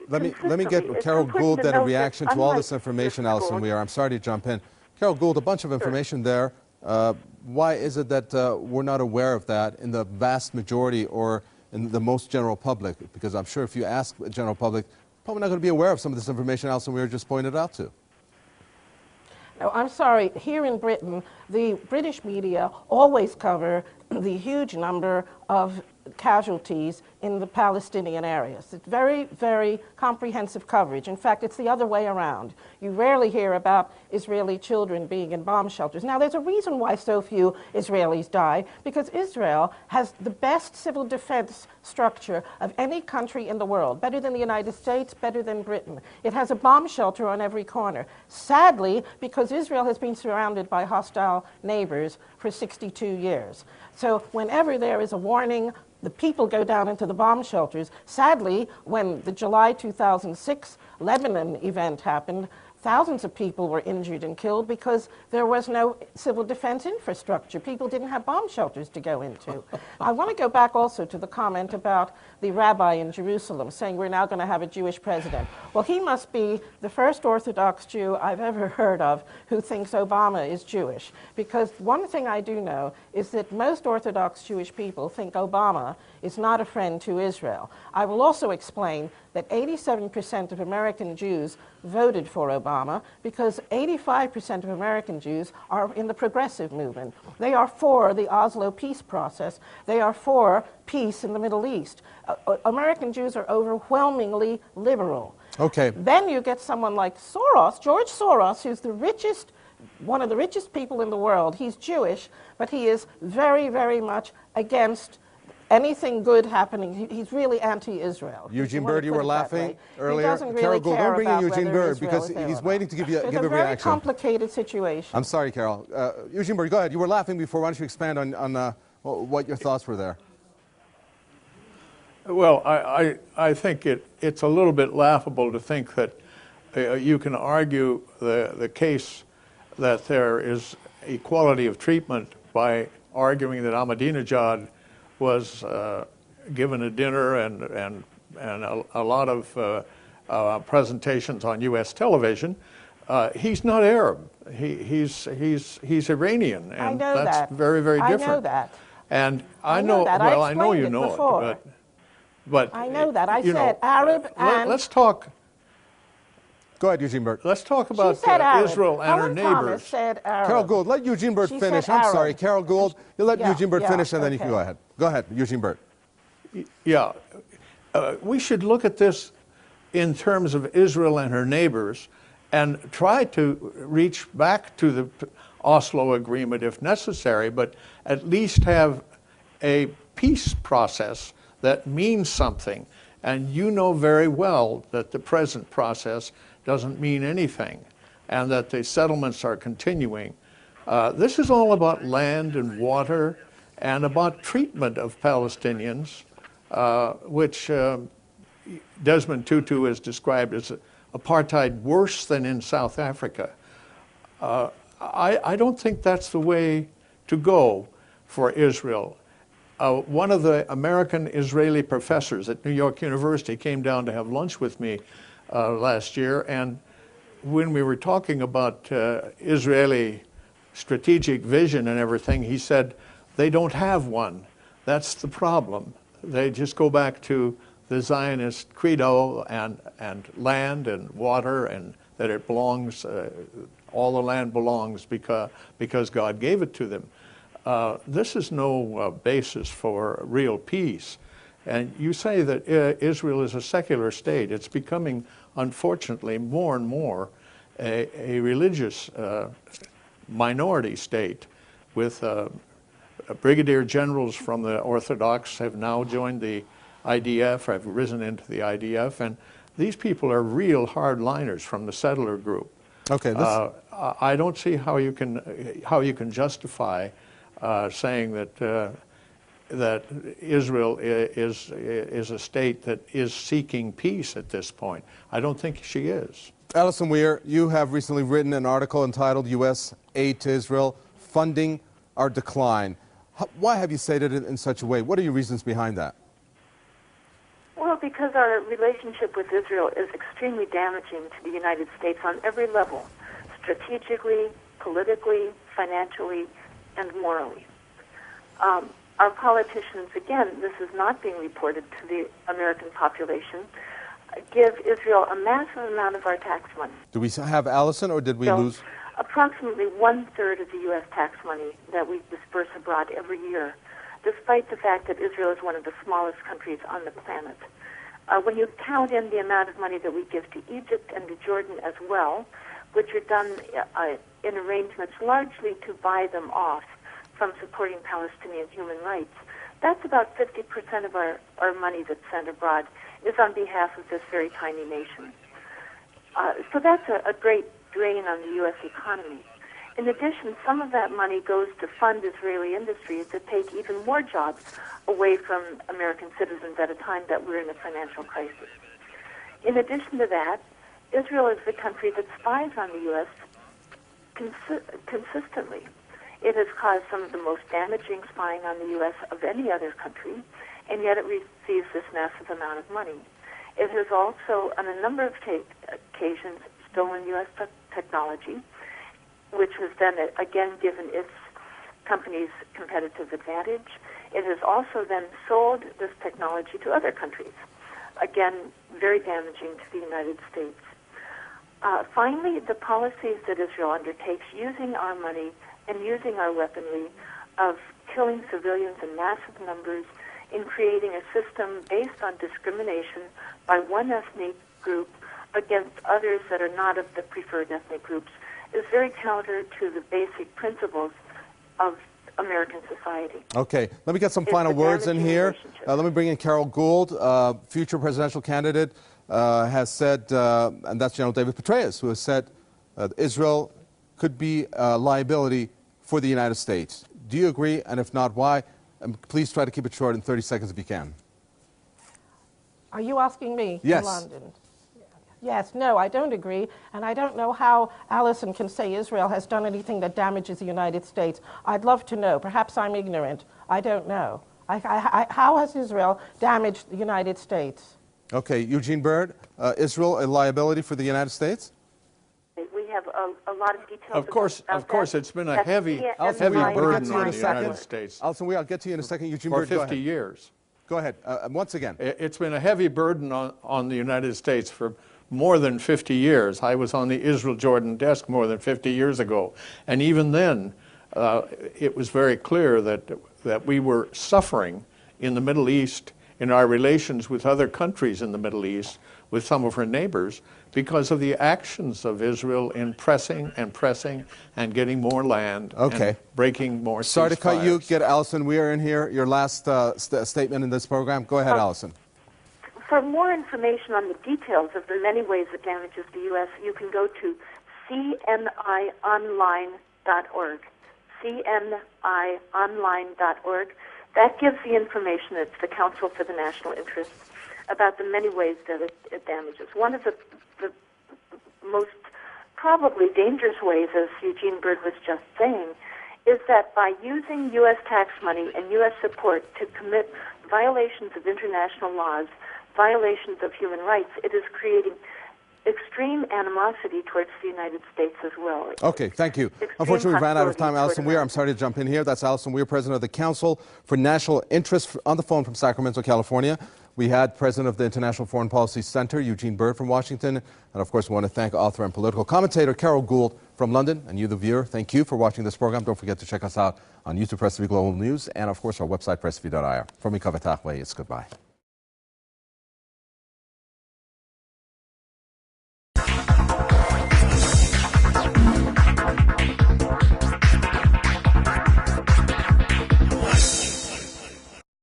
let me get Carol Gould then a reaction to all this information, Alison Weir. I'm sorry to jump in. Carol Gould, a bunch of information there. Why is it that we're not aware of that in the vast majority or in the most general public? Because I'm sure if you ask the general public, probably not going to be aware of some of this information Alison Weir just pointed out to. No, I'm sorry. Here in Britain, the British media always cover the huge number of casualties in the Palestinian areas. It's very, very comprehensive coverage. In fact, it's the other way around. You rarely hear about Israeli children being in bomb shelters. Now, there's a reason why so few Israelis die, because Israel has the best civil defense structure of any country in the world, better than the United States, better than Britain. It has a bomb shelter on every corner. Sadly, because Israel has been surrounded by hostile neighbors for 62 years. So whenever there is a warning, the people go down into the bomb shelters. Sadly, when the July 2006 Lebanon event happened, thousands of people were injured and killed because there was no civil defense infrastructure. People didn't have bomb shelters to go into. I want to go back also to the comment about the rabbi in Jerusalem saying we're now going to have a Jewish president. Well, he must be the first Orthodox Jew I've ever heard of who thinks Obama is Jewish. Because one thing I do know is that most Orthodox Jewish people think Obama is not a friend to Israel. I will also explain that 87% of American Jews voted for Obama because 85% of American Jews are in the progressive movement. They are for the Oslo peace process. They are for peace in the Middle East. American Jews are overwhelmingly liberal. Okay. Then you get someone like Soros, George Soros, who's the richest, one of the richest people in the world. He's Jewish, but he is very, very much against anything good happening. He's really anti-Israel. Eugene Bird, you were laughing earlier. He doesn't really Carol Gould, care don't bring in about Eugene whether Bird because Israel is he's waiting to give a reaction. It's a very complicated situation. I'm sorry, Carol. Eugene Bird, go ahead. You were laughing before. Why don't you expand on what your thoughts were there? Well, I think it's a little bit laughable to think that you can argue the case that there is equality of treatment by arguing that Ahmadinejad was given a dinner and a lot of presentations on U.S. television. He's not Arab. He's Iranian, and that's very, very different. I know that. And I know that. Well, I know you know before. it, but I know that. I said Arab and. Let's talk. Go ahead, Eugene Bird. Let's talk about Israel and her neighbors. Thomas said Arab. Carol Gould, let Eugene Bird finish. I'm sorry, Carol Gould. You let Eugene Bird finish, and then you can go ahead. Go ahead, Eugene Bird. Yeah. We should look at this in terms of Israel and her neighbors and try to reach back to the Oslo Agreement if necessary, but at least have a peace process that means something. And you know very well that the present process doesn't mean anything, and that the settlements are continuing. This is all about land and water and about treatment of Palestinians, which Desmond Tutu has described as apartheid worse than in South Africa. I don't think that's the way to go for Israel. One of the American-Israeli professors at New York University came down to have lunch with me last year, and when we were talking about Israeli strategic vision and everything, he said, they don't have one. That's the problem. They just go back to the Zionist credo and land and water, and that it belongs, all the land belongs because God gave it to them. This is no basis for real peace. And you say that Israel is a secular state. It's becoming, unfortunately, more and more a religious minority state, with brigadier generals from the Orthodox have now joined the IDF, have risen into the IDF, and these people are real hardliners from the settler group. Okay. I don't see how you can justify saying that Israel is a state that is seeking peace at this point. I don't think she is. Alison Weir, you have recently written an article entitled U.S. Aid to Israel, Funding Our Decline. Why have you stated it in such a way? What are your reasons behind that? Well, because because our relationship with Israel is extremely damaging to the United States on every level, strategically, politically, financially, and morally. Our politicians, again, this is not being reported to the American population, give Israel a massive amount of our tax money. Do we have Allison, or did we lose? Approximately 1/3 of the U.S. tax money that we disperse abroad every year, despite the fact that Israel is one of the smallest countries on the planet. When you count in the amount of money that we give to Egypt and to Jordan as well, which are done in arrangements largely to buy them off from supporting Palestinian human rights, that's about 50% of our money that's sent abroad is on behalf of this very tiny nation. So that's a great drain on the U.S. economy. In addition, some of that money goes to fund Israeli industries that take even more jobs away from American citizens at a time that we're in a financial crisis. In addition to that, Israel is the country that spies on the U.S. Consistently. It has caused some of the most damaging spying on the U.S. of any other country, and yet it receives this massive amount of money. It has also, on a number of occasions, stolen U.S. technology, which has then again given its companies competitive advantage. It has also then sold this technology to other countries, again, very damaging to the United States. Finally, the policies that Israel undertakes using our money and using our weaponry of killing civilians in massive numbers, in creating a system based on discrimination by one ethnic group against others that are not of the preferred ethnic groups, is very counter to the basic principles of American society. Okay, let me get some final words in here. Let me bring in Carol Gould, future presidential candidate, has said, and that's General David Petraeus, who has said Israel could be a liability for the United States. Do you agree? And if not, why? And please try to keep it short in 30 seconds if you can. Are you asking me? Yes. In London? Yes, no, I don't agree, and I don't know how Allison can say Israel has done anything that damages the United States. I'd love to know. Perhaps I'm ignorant. I don't know. How has Israel damaged the United States? Okay, Eugene Byrd, Israel a liability for the United States? We have a lot of details. Of course, it's been a heavy burden on the United States. Alison, I'll get to you in a second. Eugene For Byrd, go 50 ahead. years. Go ahead. Once again. It's been a heavy burden on the United States for more than 50 years. I was on the Israel-Jordan desk more than 50 years ago. And even then, it was very clear that we were suffering in the Middle East, in our relations with other countries in the Middle East, with some of her neighbors, because of the actions of Israel in pressing and getting more land and breaking more ceasefires. Sorry to cut you. Get Allison Weir in here. Your last statement in this program. Go ahead, Allison. For more information on the details of the many ways it damages the U.S., you can go to cnionline.org. cnionline.org. That gives the information. It's the Council for the National Interest about the many ways that it damages. One of the most probably dangerous ways, as Eugene Byrd was just saying, is that by using U.S. tax money and U.S. support to commit violations of international laws, violations of human rights, it is creating extreme animosity towards the United States as well. Okay, thank you. Unfortunately, we ran out of time. Allison Weir, I'm sorry to jump in here. That's Allison Weir, president of the Council for National Interest, on the phone from Sacramento, California. We had president of the International Foreign Policy Center, Eugene Byrd from Washington. And of course, we want to thank author and political commentator Carol Gould from London. And you, the viewer, thank you for watching this program. Don't forget to check us out on YouTube Press TV Global News and, of course, our website, presstv.ir. From me, Kavatachwe, it's goodbye.